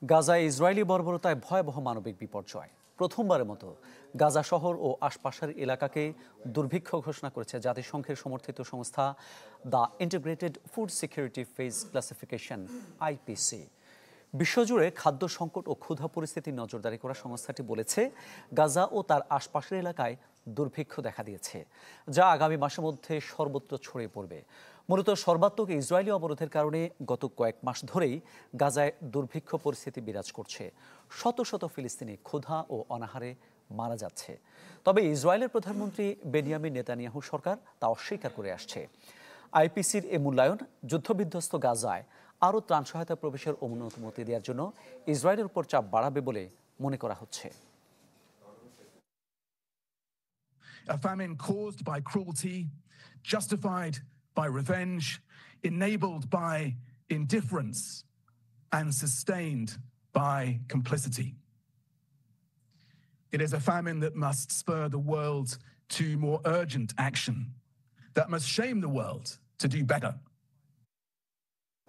গাজায় ইসরায়েলি বর্বরতায় ভয়াবহ মানবিক বিপর্যয়। প্রথমবারের মতো গাজা শহর ও আশপাশের এলাকাকে দুর্ভিক্ষ ঘোষণা করেছে জাতিসংঘের সমর্থিত সংস্থা the integrated food security phase classification IPC. বিশ্বজুড়ে খাদ্য সংকট ও ক্ষুধা পরিস্থিতির নজরদারি করা সংস্থাটি বলেছে, গাজা ও তার আশপাশের এলাকায় দুর্ভিক্ষ দেখা দিয়েছে, যা আগামী মাসের মধ্যে সর্বত্র ছড়িয়ে পড়বে। মূলত সর্বাত্মক ইসরায়েলি অবরোধের কারণে গত কয়েক মাস ধরেই গাজায় দুর্ভিক্ষ পরিস্থিতি বিরাজ করছে। শত শত ফিলিস্তিনি ক্ষুধা ও অনাহারে মারা যাচ্ছে। তবে ইসরায়েলের প্রধানমন্ত্রী বেনিয়ামিন নেতানিয়াহু সরকার তা অস্বীকার করে আসছে। আইপিসির এ মূল্যায়ন যুদ্ধবিধ্বস্ত গাজায় আরও ত্রাণ সহায়তা প্রবেশের অনুমতি দেওয়ার জন্য ইসরায়েলের উপর চাপ বাড়াবে বলে মনে করা হচ্ছে। A famine caused by cruelty, justified by revenge, enabled by indifference, and sustained by complicity. It is a famine that must spur the world to more urgent action, that must shame the world to do better.